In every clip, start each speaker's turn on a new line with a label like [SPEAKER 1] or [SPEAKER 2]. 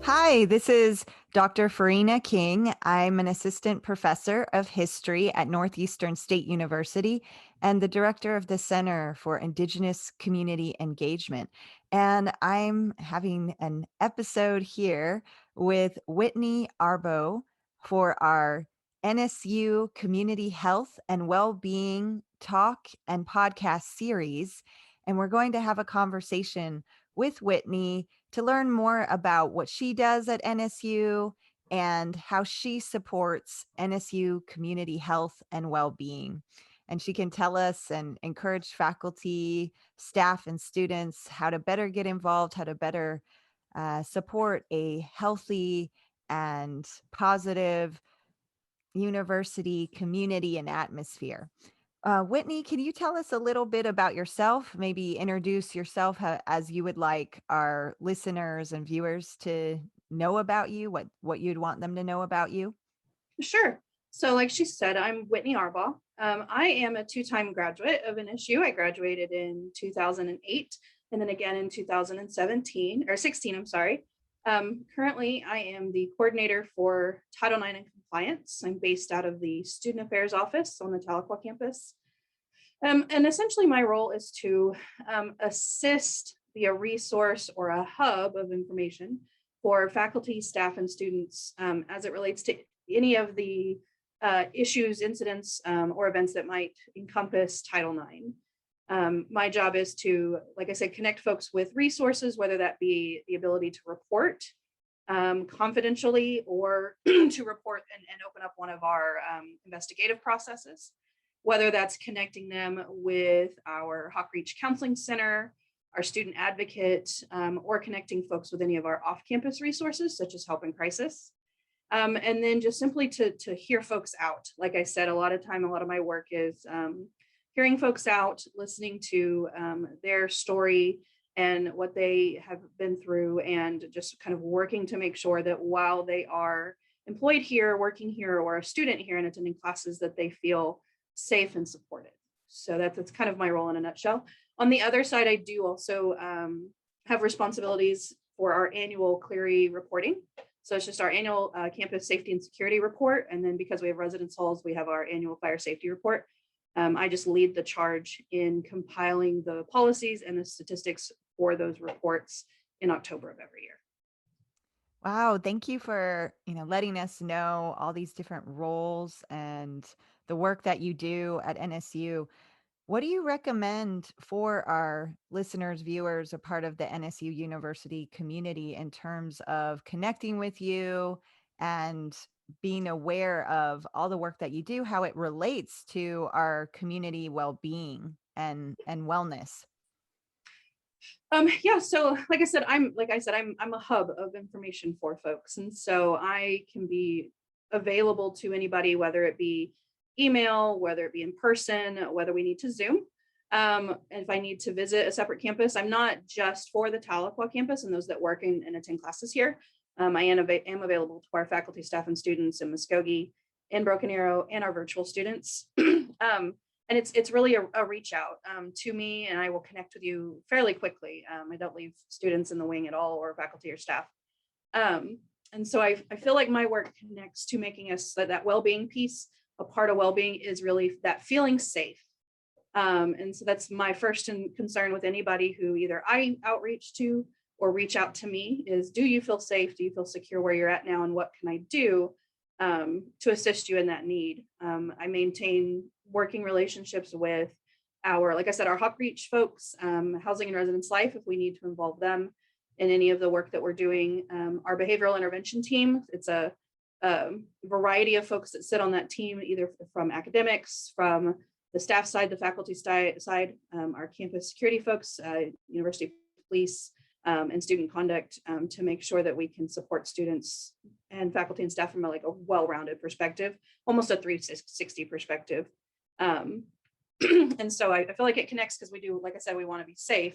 [SPEAKER 1] Hi, this is Dr. Farina King. I'm an assistant professor of history at Northeastern State University and the director of the Center for Indigenous Community Engagement. And I'm having an episode here with Whitney Arbaugh for our NSU Community Health and Wellbeing Talk and Podcast series. And we're going to have a conversation with Whitney to learn more about what she does at NSU and how she supports NSU community health and well-being. And she can tell us and encourage faculty, staff, and students how to better get involved, how to better support a healthy and positive university community and atmosphere. Whitney, can you tell us a little bit about yourself? Maybe introduce yourself as you would like our listeners and viewers to know about you, what you'd want them to know about you.
[SPEAKER 2] Sure. So, like she said, I'm Whitney Arbaugh. I am a two-time graduate of NSU. I graduated in 2008 and then again in 2017 or 16, I'm sorry. Currently, I am the coordinator for Title IX and compliance. I'm based out of the Student Affairs Office on the Tahlequah campus. And essentially, my role is to assist, be a resource or a hub of information for faculty, staff, and students as it relates to any of the issues, incidents, or events that might encompass Title IX. My job is to, like I said, connect folks with resources, whether that be the ability to report confidentially or to report and open up one of our investigative processes, whether that's connecting them with our Hawk Reach Counseling Center, our student advocate, or connecting folks with any of our off-campus resources, such as Help in Crisis. And then just simply to hear folks out. Like I said, a lot of my work is hearing folks out, listening to their story and what they have been through, and just kind of working to make sure that while they are employed here, working here, or a student here and attending classes, that they feel safe and supported. So that's kind of my role in a nutshell. On the other side, I do also have responsibilities for our annual Clery reporting. So it's just our annual campus safety and security report. And then because we have residence halls, we have our annual fire safety report. I just lead the charge in compiling the policies and the statistics for those reports in October of every year.
[SPEAKER 1] Wow, thank you for, letting us know all these different roles and the work that you do at NSU. What do you recommend for our listeners, viewers, a part of the NSU University community in terms of connecting with you and being aware of all the work that you do, how it relates to our community well-being and wellness?
[SPEAKER 2] Yeah, so like I said, I'm a hub of information for folks. And so I can be available to anybody, whether it be email, whether it be in person, whether we need to Zoom. And if I need to visit a separate campus, I'm not just for the Tahlequah campus and those that work and attend classes here. I am available to our faculty, staff, and students in Muskogee, in Broken Arrow, and our virtual students. And it's really a reach out to me, and I will connect with you fairly quickly. I don't leave students in the wing at all, or faculty or staff. And so I feel like my work connects to making us that well-being piece. A part of well-being is really that feeling safe. And so that's my first concern with anybody who either I outreach to or reach out to me is, do you feel safe? Do you feel secure where you're at now? And what can I do to assist you in that need? I maintain working relationships with like I said, our Hawk Reach folks, housing and residence life, if we need to involve them in any of the work that we're doing. Our behavioral intervention team, it's a variety of folks that sit on that team, either from academics, from the staff side, the faculty side, our campus security folks, university police, and student conduct, to make sure that we can support students and faculty and staff from a well-rounded perspective, almost a 360 perspective. And so I feel like it connects because we do, like I said, we want to be safe.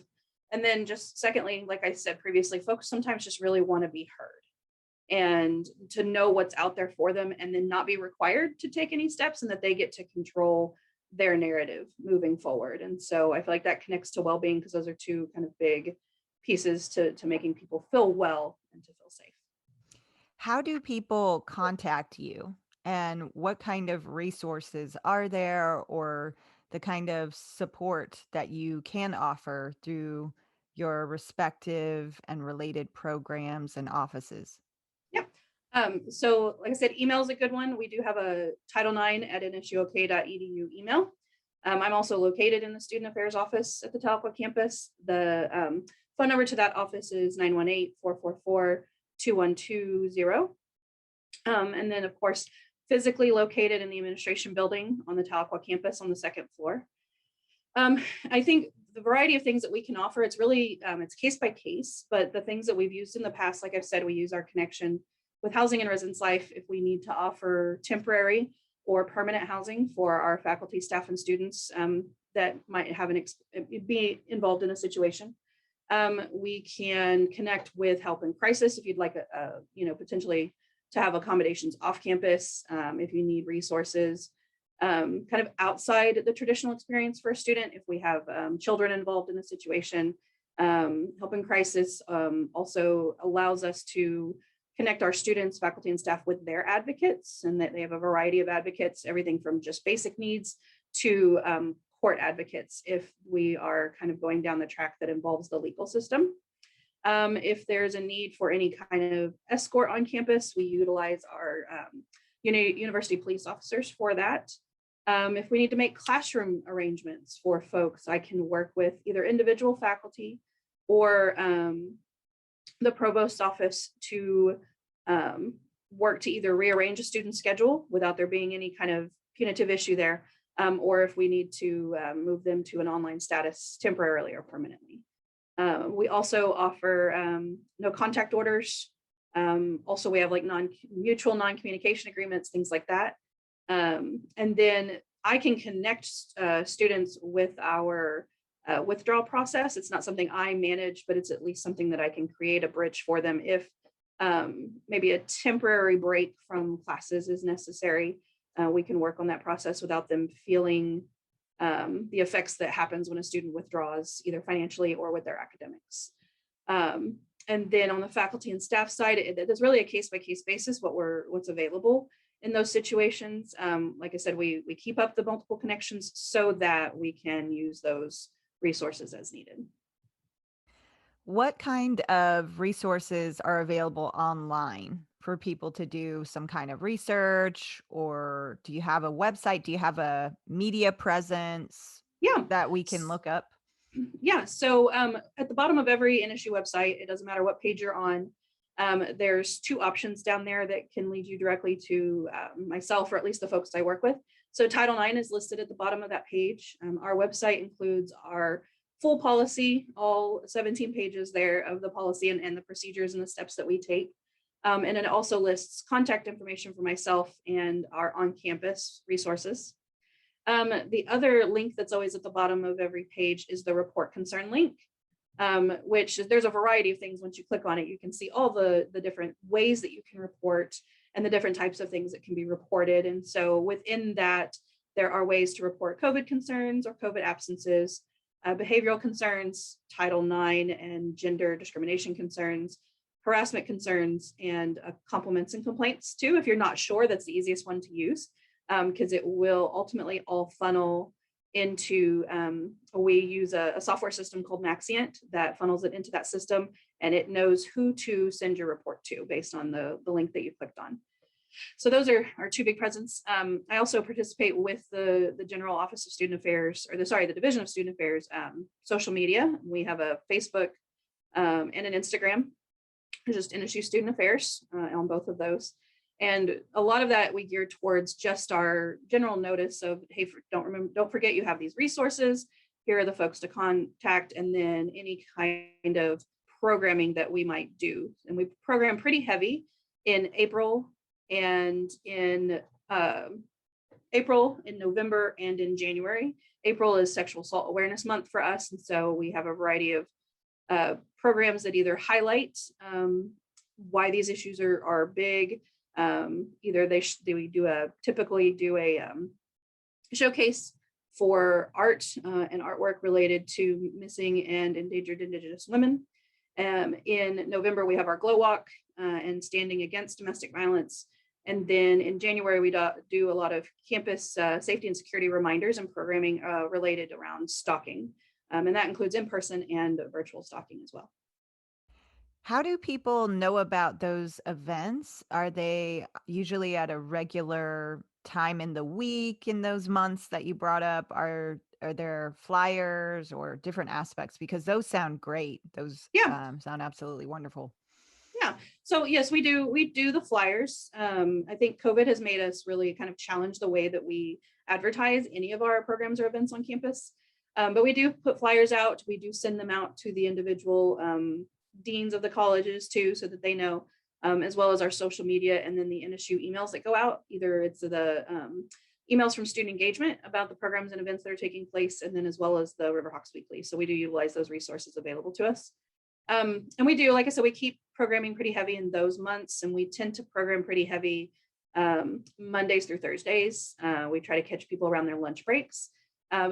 [SPEAKER 2] And then just secondly, like I said previously, folks sometimes just really want to be heard and to know what's out there for them, and then not be required to take any steps, and that they get to control their narrative moving forward. And so I feel like that connects to well-being, because those are two kind of big pieces to making people feel well and to feel safe.
[SPEAKER 1] How do people contact you? And what kind of resources are there or the kind of support that you can offer through your respective and related programs and offices?
[SPEAKER 2] Yeah. So like I said, email is a good one. We do have a title9@nsuok.edu email. I'm also located in the student affairs office at the Tahlequah campus. The phone number to that office is 918-444-2120. And then, of course, physically located in the administration building on the Tahlequah campus on the second floor. Um, I think the variety of things that we can offer, it's really, it's case by case, but the things that we've used in the past, like I've said, we use our connection with Housing and Residence Life if we need to offer temporary or permanent housing for our faculty, staff, and students that might have be involved in a situation. We can connect with Help in Crisis if you'd like potentially to have accommodations off campus, if you need resources kind of outside the traditional experience for a student. If we have children involved in a situation, Help in Crisis also allows us to connect our students, faculty, and staff with their advocates, and that they have a variety of advocates, everything from just basic needs to court advocates if we are kind of going down the track that involves the legal system. If there's a need for any kind of escort on campus, we utilize our university police officers for that. If we need to make classroom arrangements for folks, I can work with either individual faculty or the provost's office to work to either rearrange a student's schedule without there being any kind of punitive issue there, or if we need to move them to an online status temporarily or permanently. We also offer no contact orders. Also, we have like mutual non-communication agreements, things like that. And then I can connect students with our withdrawal process. It's not something I manage, but it's at least something that I can create a bridge for them if maybe a temporary break from classes is necessary. We can work on that process without them feeling the effects that happens when a student withdraws, either financially or with their academics. And then on the faculty and staff side, it's really a case-by-case basis what's available in those situations. Like I said, we keep up the multiple connections so that we can use those resources as needed.
[SPEAKER 1] What kind of resources are available online for people to do some kind of research? Or do you have a website? Do you have a media presence
[SPEAKER 2] Yeah.
[SPEAKER 1] that we can look up?
[SPEAKER 2] Yeah. So at the bottom of every NSU website, it doesn't matter what page you're on, there's two options down there that can lead you directly to myself, or at least the folks I work with. So Title IX is listed at the bottom of that page. Our website includes our full policy, all 17 pages there of the policy and the procedures and the steps that we take. And it also lists contact information for myself and our on-campus resources. The other link that's always at the bottom of every page is the report concern link, which there's a variety of things. Once you click on it, you can see all the different ways that you can report and the different types of things that can be reported. And so within that, there are ways to report COVID concerns or COVID absences, behavioral concerns, Title IX and gender discrimination concerns, harassment concerns, and compliments and complaints too. If you're not sure, that's the easiest one to use because it will ultimately all funnel into, we use a software system called Maxient that funnels it into that system, and it knows who to send your report to based on the link that you clicked on. So those are our two big presents. I also participate with the General Office of Student Affairs, or the Division of Student Affairs social media. We have a Facebook and an Instagram, just NSU Student Affairs on both of those. And a lot of that we gear towards just our general notice of, hey, don't forget you have these resources. Here are the folks to contact, and then any kind of programming that we might do. And we program pretty heavy in April and in November, and in January. April is Sexual Assault Awareness Month for us, and so we have a variety of programs that either highlight why these issues are big. Either typically do a showcase for art and artwork related to missing and endangered Indigenous women. In November, we have our Glow Walk and Standing Against Domestic Violence. And then in January, we do a lot of campus safety and security reminders and programming related around stalking. And that includes in-person and virtual stalking as well.
[SPEAKER 1] How do people know about those events? Are they usually at a regular time in the week in those months that you brought up? Are there flyers or different aspects? Because those sound great. Those
[SPEAKER 2] Yeah.
[SPEAKER 1] sound absolutely wonderful.
[SPEAKER 2] Yeah. So yes, we do the flyers. I think COVID has made us really kind of challenge the way that we advertise any of our programs or events on campus. But we do put flyers out. We do send them out to the individual deans of the colleges too, so that they know, as well as our social media and then the NSU emails that go out. Either it's the emails from student engagement about the programs and events that are taking place, and then as well as the Riverhawks Weekly. So we do utilize those resources available to us. And we do, like I said, we keep programming pretty heavy in those months, and we tend to program pretty heavy Mondays through Thursdays. We try to catch people around their lunch breaks.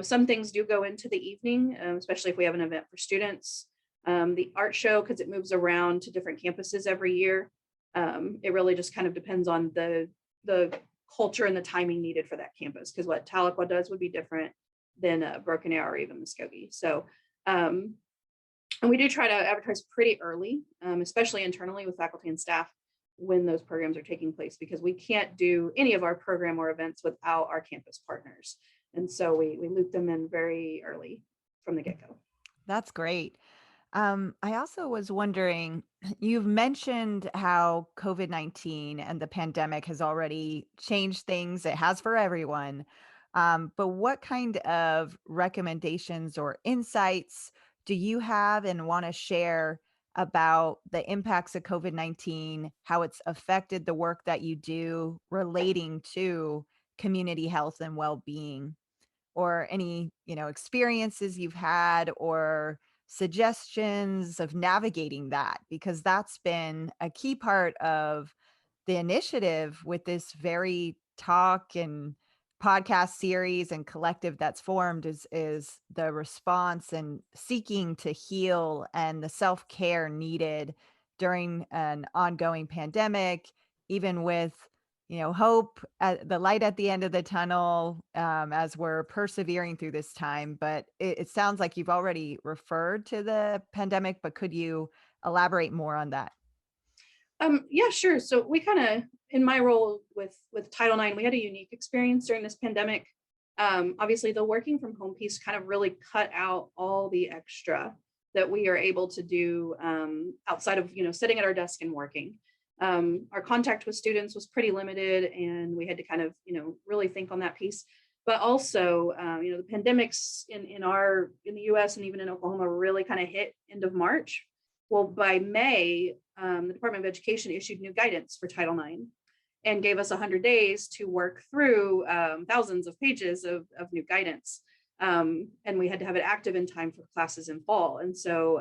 [SPEAKER 2] Some things do go into the evening, especially if we have an event for students. The art show, because it moves around to different campuses every year. It really just kind of depends on the culture and the timing needed for that campus, because what Tahlequah does would be different than Broken Arrow or even Muskogee. So and we do try to advertise pretty early, especially internally with faculty and staff when those programs are taking place, because we can't do any of our program or events without our campus partners. And so we loop them in very early from the get-go.
[SPEAKER 1] That's great. I also was wondering, you've mentioned how COVID-19 and the pandemic has already changed things. It has for everyone. But what kind of recommendations or insights do you have and want to share about the impacts of COVID-19, how it's affected the work that you do relating to community health and well-being? Or any, experiences you've had or suggestions of navigating that, because that's been a key part of the initiative with this very talk and podcast series and collective that's formed is the response and seeking to heal and the self-care needed during an ongoing pandemic, even with hope at the light at the end of the tunnel, as we're persevering through this time. But it sounds like you've already referred to the pandemic, but could you elaborate more on that?
[SPEAKER 2] Yeah, sure. So we kind of, in my role with Title IX, we had a unique experience during this pandemic. Obviously, the working from home piece kind of really cut out all the extra that we are able to do outside of sitting at our desk and working. Our contact with students was pretty limited, and we had to kind of really think on that piece. But also, the pandemics in the U.S. and even in Oklahoma really kind of hit end of March. Well, by May, the Department of Education issued new guidance for Title IX and gave us 100 days to work through thousands of pages of new guidance. And we had to have it active in time for classes in fall. And so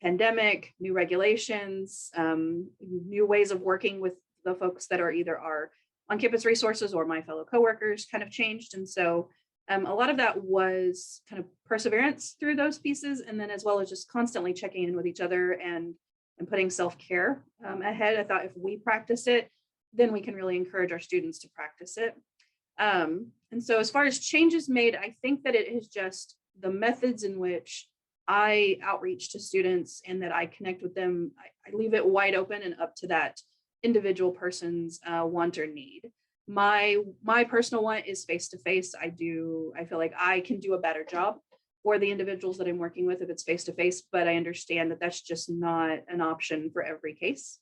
[SPEAKER 2] pandemic, new regulations, new ways of working with the folks that are either our on-campus resources or my fellow coworkers kind of changed. And so a lot of that was kind of perseverance through those pieces, and then as well as just constantly checking in with each other and putting self-care ahead. I thought if we practice it, then we can really encourage our students to practice it. And so as far as changes made, I think that it is just the methods in which I outreach to students and that I connect with them. I leave it wide open and up to that individual person's want or need. My personal want is face to face. I feel like I can do a better job for the individuals that I'm working with if it's face to face, but I understand that that's just not an option for every case.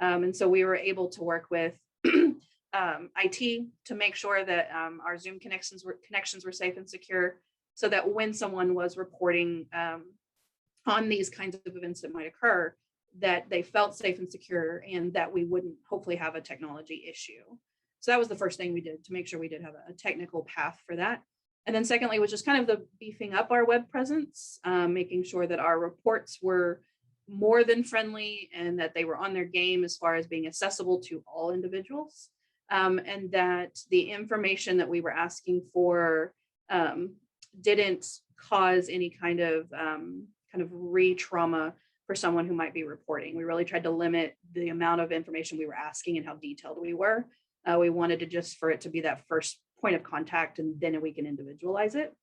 [SPEAKER 2] And so we were able to work with IT to make sure that our Zoom connections were safe and secure, so that when someone was reporting on these kinds of events that might occur, that they felt safe and secure, and that we wouldn't hopefully have a technology issue. So that was the first thing we did to make sure we did have a technical path for that. And then secondly was just kind of the beefing up our web presence, making sure that our reports were more than friendly and that they were on their game as far as being accessible to all individuals. And that the information that we were asking for didn't cause any kind of re-trauma for someone who might be reporting. We really tried to limit the amount of information we were asking and how detailed we were. We wanted to just for it to be that first point of contact, and then we can individualize it.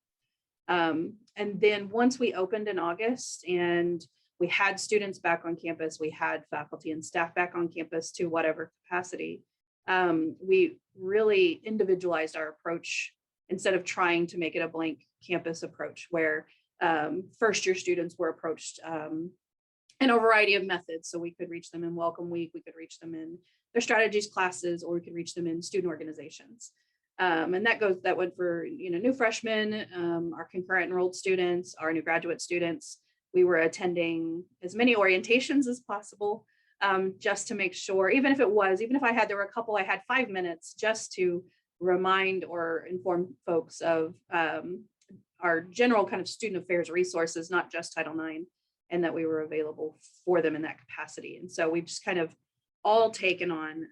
[SPEAKER 2] And then once we opened in August and we had students back on campus, we had faculty and staff back on campus to whatever capacity, we really individualized our approach instead of trying to make it a blank campus approach where first year students were approached in a variety of methods. So we could reach them in Welcome Week, we could reach them in their strategies classes, or we could reach them in student organizations. And that went for new freshmen, our concurrent enrolled students, our new graduate students. We were attending as many orientations as possible, just to make sure, even if there were a couple, I had 5 minutes just to remind or inform folks of our general kind of student affairs resources, not just Title IX, and that we were available for them in that capacity. And so we've just kind of all taken on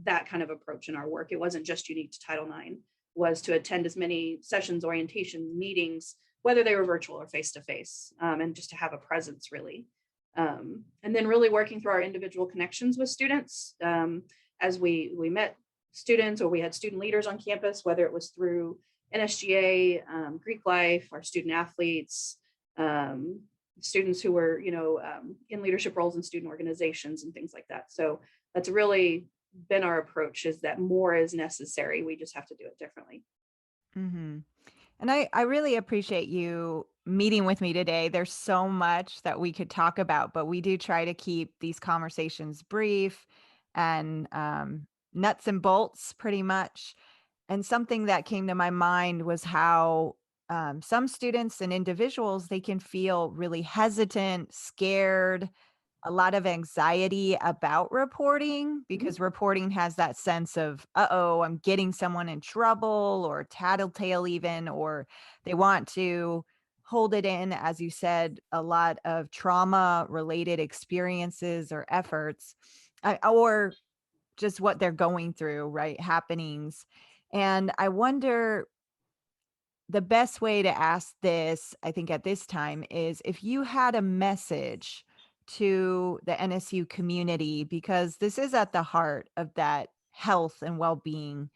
[SPEAKER 2] that kind of approach in our work. It wasn't just unique to Title IX, was to attend as many sessions, orientation, meetings, whether they were virtual or face-to-face, and just to have a presence really. And then really working through our individual connections with students as we met students, or we had student leaders on campus, whether it was through NSGA, Greek Life, our student athletes, students who were, in leadership roles in student organizations and things like that. So that's really been our approach, is that more is necessary. We just have to do it differently.
[SPEAKER 1] Hmm. And I really appreciate you meeting with me today. There's so much that we could talk about, but we do try to keep these conversations brief and nuts and bolts pretty much. And something that came to my mind was how some students and individuals, they can feel really hesitant, scared, a lot of anxiety about reporting
[SPEAKER 2] Mhm.
[SPEAKER 1] because reporting has that sense of, uh-oh, I'm getting someone in trouble or tattletale even, or they want to hold it in, as you said, a lot of trauma related experiences or efforts, or just what they're going through, right? Happenings. And I wonder, the best way to ask this, I think, at this time is if you had a message to the NSU community, because this is at the heart of that health and well-being,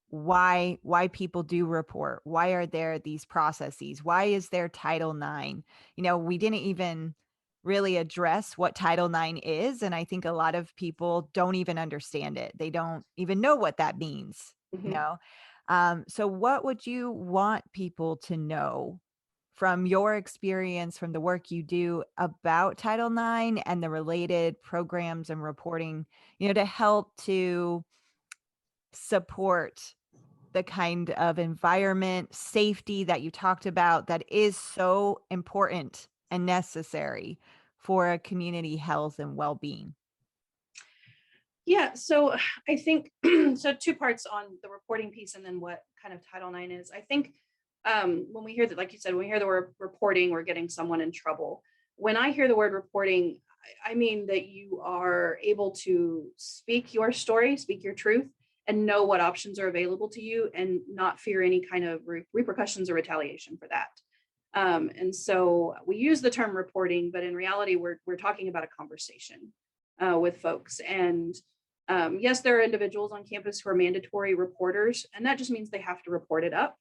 [SPEAKER 1] why people do report, why are there these processes, why is there Title IX? We didn't even really address what Title IX is, and I think a lot of people don't even understand it. They don't even know what that means, you
[SPEAKER 2] Mhm.
[SPEAKER 1] know? So what would you want people to know from your experience, from the work you do about Title IX and the related programs and reporting, to help to support the kind of environment, safety that you talked about that is so important and necessary for a community health and well-being?
[SPEAKER 2] Yeah, so I think so two parts on the reporting piece and then what kind of Title IX is. I think when we hear that, like you said, when we hear the word reporting, we're getting someone in trouble. When I hear the word reporting, I mean that you are able to speak your story, speak your truth, and know what options are available to you and not fear any kind of repercussions or retaliation for that. And so we use the term reporting, but in reality, we're talking about a conversation with folks. And yes, there are individuals on campus who are mandatory reporters, and that just means they have to report it up.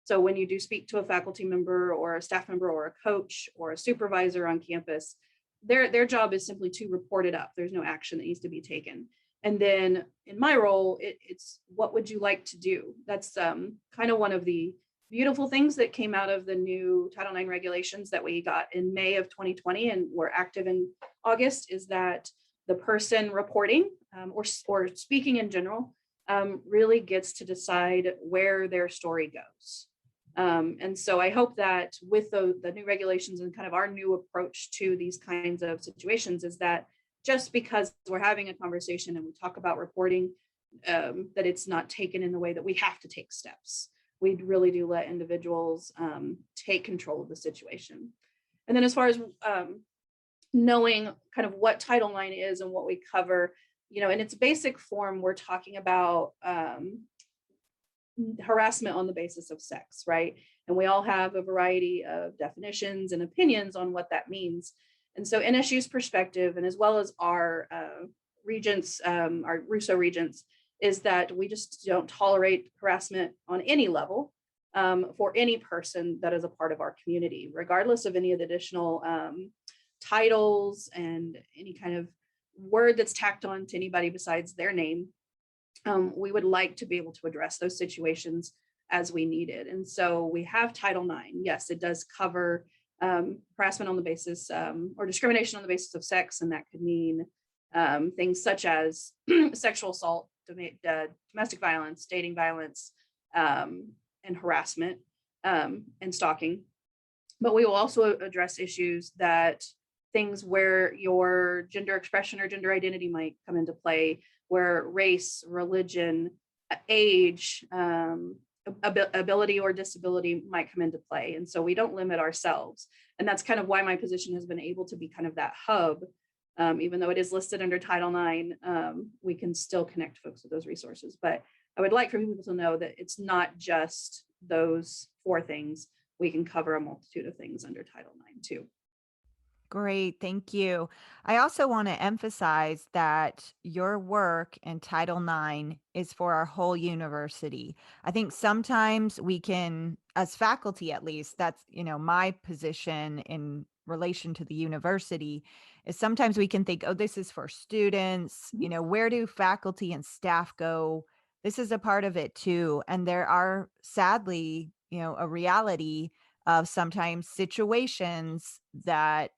[SPEAKER 2] So when you do speak to a faculty member or a staff member or a coach or a supervisor on campus, their job is simply to report it up. There's no action that needs to be taken. And then in my role, it's what would you like to do? That's kind of one of the beautiful things that came out of the new Title IX regulations that we got in May of 2020 and were active in August, is that the person reporting or speaking in general really gets to decide where their story goes. And so I hope that with the new regulations and kind of our new approach to these kinds of situations is that just because we're having a conversation and we talk about reporting, that it's not taken in the way that we have to take steps. We really do let individuals take control of the situation. And then as far as knowing kind of what Title IX is and what we cover, in its basic form, we're talking about harassment on the basis of sex, right? And we all have a variety of definitions and opinions on what that means. And so NSU's perspective, and as well as our regents, our Russo regents, is that we just don't tolerate harassment on any level for any person that is a part of our community, regardless of any of the additional titles and any kind of word that's tacked on to anybody besides their name. We would like to be able to address those situations as we need it. And so we have Title IX. Yes, it does cover harassment on the basis or discrimination on the basis of sex. And that could mean things such as sexual assault, domestic violence, dating violence, and harassment and stalking. But we will also address issues that things where your gender expression or gender identity might come into play, where race, religion, age, ability or disability might come into play. And so we don't limit ourselves. And that's kind of why my position has been able to be kind of that hub. Even though it is listed under Title IX, we can still connect folks with those resources. But I would like for people to know that it's not just those 4 things. We can cover a multitude of things under Title IX too.
[SPEAKER 1] Great, thank you. I also want to emphasize that your work in Title IX is for our whole university. I think sometimes we can, as faculty at least, that's, my position in relation to the university, is sometimes we can think, oh, this is for students,
[SPEAKER 2] Mhm.
[SPEAKER 1] where do faculty and staff go? This is a part of it too. And there are sadly, a reality of sometimes situations that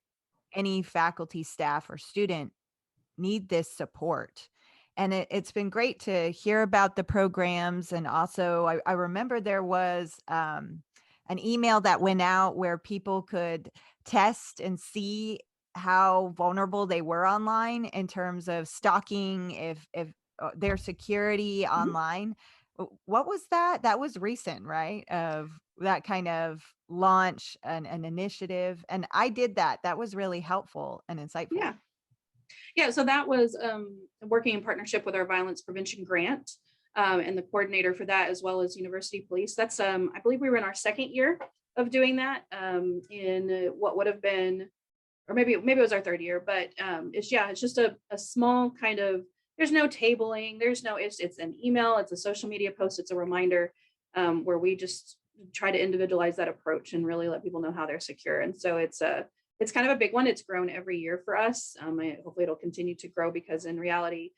[SPEAKER 1] any faculty, staff, or student need this support. And it's been great to hear about the programs. And also, I remember there was an email that went out where people could test and see how vulnerable they were online in terms of stalking, if their security
[SPEAKER 2] Mhm.
[SPEAKER 1] online. What was that? That was recent, right? Of that kind of launch an initiative. And I did that. That was really helpful and insightful.
[SPEAKER 2] Yeah. Yeah, so that was working in partnership with our violence prevention grant and the coordinator for that, as well as university police. That's, I believe we were in our 2nd year of doing that in what would have been, or maybe it was our 3rd year, but it's just a small kind of, there's no tabling, it's an email, it's a social media post, it's a reminder where we just try to individualize that approach and really let people know how they're secure. And so it's kind of a big one. It's grown every year for us. Hopefully it'll continue to grow because in reality,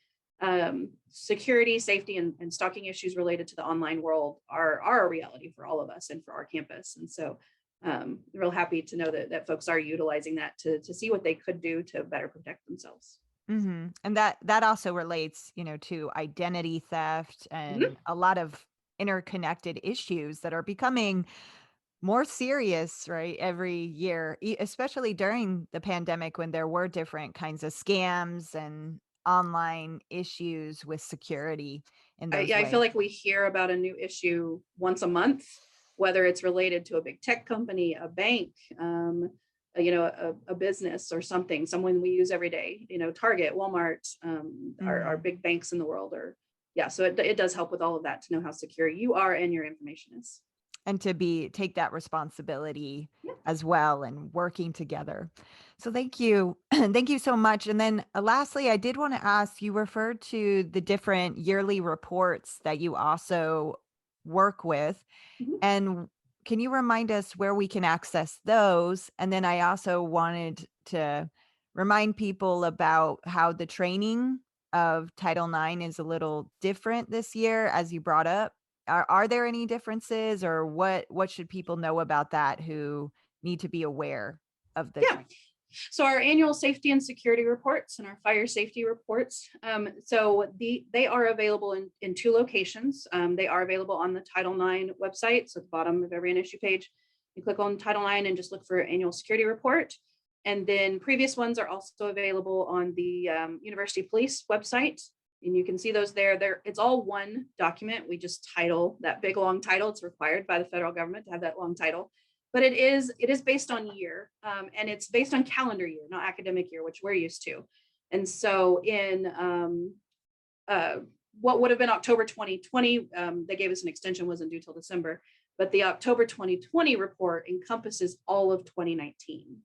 [SPEAKER 2] security, safety, and stalking issues related to the online world are a reality for all of us and for our campus. And so real happy to know that folks are utilizing that to see what they could do to better protect themselves.
[SPEAKER 1] And that also relates, to identity theft
[SPEAKER 2] Mhm.
[SPEAKER 1] and a lot of interconnected issues that are becoming more serious, right, every year, especially during the pandemic when there were different kinds of scams and online issues with security in those
[SPEAKER 2] Yeah, I feel
[SPEAKER 1] ways.
[SPEAKER 2] like we hear about a new issue once a month, whether it's related to a big tech company, a bank, a business or something, someone we use every day, Target, Walmart, our
[SPEAKER 1] Mhm.
[SPEAKER 2] big banks in the world are, yeah, so it does help with all of that to know how secure you are and your information is.
[SPEAKER 1] And to take that responsibility
[SPEAKER 2] Yeah.
[SPEAKER 1] as well and working together. So thank you. Thank you so much. And then lastly, I did want to ask, you referred to the different yearly reports that you also work with.
[SPEAKER 2] Mhm.
[SPEAKER 1] And can you remind us where we can access those? And then I also wanted to remind people about how the training of Title IX is a little different this year, as you brought up. Are there any differences, or what should people know about that who need to be aware of the
[SPEAKER 2] Yeah.
[SPEAKER 1] train?
[SPEAKER 2] So our annual safety and security reports and our fire safety reports. They are available in 2 locations. They are available on the Title IX website. So at the bottom of every NSU page, you click on Title IX and just look for annual security report. And then previous ones are also available on the University Police website. And you can see those there. It's all one document. We just title that big long title. It's required by the federal government to have that long title, but it is based on year and it's based on calendar year, not academic year, which we're used to. And so in uh, what would have been October 2020, they gave us an extension, wasn't due till December, but the October 2020 report encompasses all of 2019.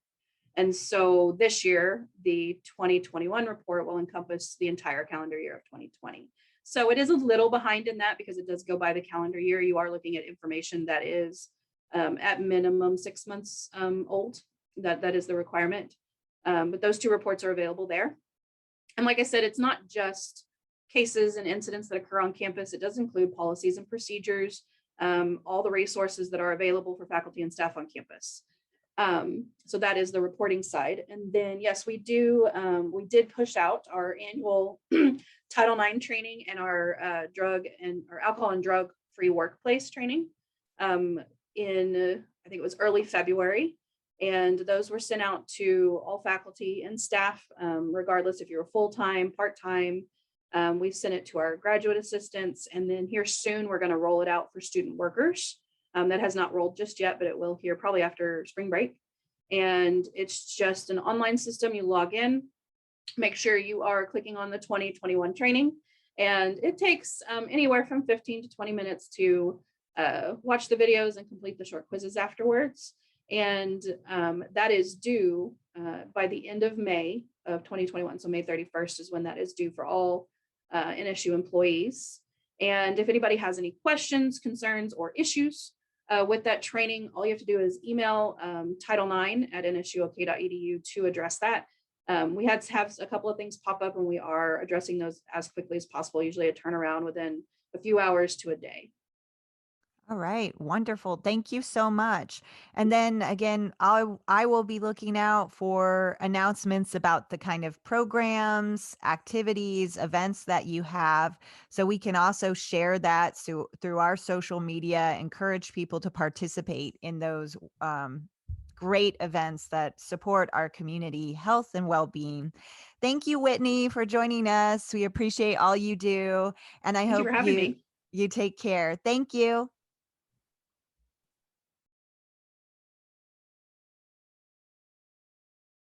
[SPEAKER 2] And so this year, the 2021 report will encompass the entire calendar year of 2020. So it is a little behind in that because it does go by the calendar year. You are looking at information that is at minimum 6 months old. That is the requirement. But those two reports are available there. And like I said, it's not just cases and incidents that occur on campus. It does include policies and procedures, all the resources that are available for faculty and staff on campus. So that is the reporting side. And then, yes, we did push out our annual Title IX training and our drug and our alcohol and drug free workplace training in, I think it was early February. And those were sent out to all faculty and staff, regardless if you're full-time, part-time. We've sent it to our graduate assistants. And then here soon, we're going to roll it out for student workers. That has not rolled just yet, but it will here probably after spring break. And it's just an online system. You log in, make sure you are clicking on the 2021 training. And it takes anywhere from 15 to 20 minutes to watch the videos and complete the short quizzes afterwards. And that is due by the end of May of 2021. So May 31st is when that is due for all NSU employees. And if anybody has any questions, concerns, or issues with that training, all you have to do is email title9@nsuok.edu to address that. We had to have a couple of things pop up, and we are addressing those as quickly as possible, usually a turnaround within a few hours to a day.
[SPEAKER 1] All right, wonderful. Thank you so much. And then again, I will be looking out for announcements about the kind of programs, activities, events that you have, so we can also share that through our social media, encourage people to participate in those great events that support our community health and well-being. Thank you, Whitney, for joining us. We appreciate all you do, and I
[SPEAKER 2] Thank you
[SPEAKER 1] hope
[SPEAKER 2] for having me.
[SPEAKER 1] you take care. Thank you.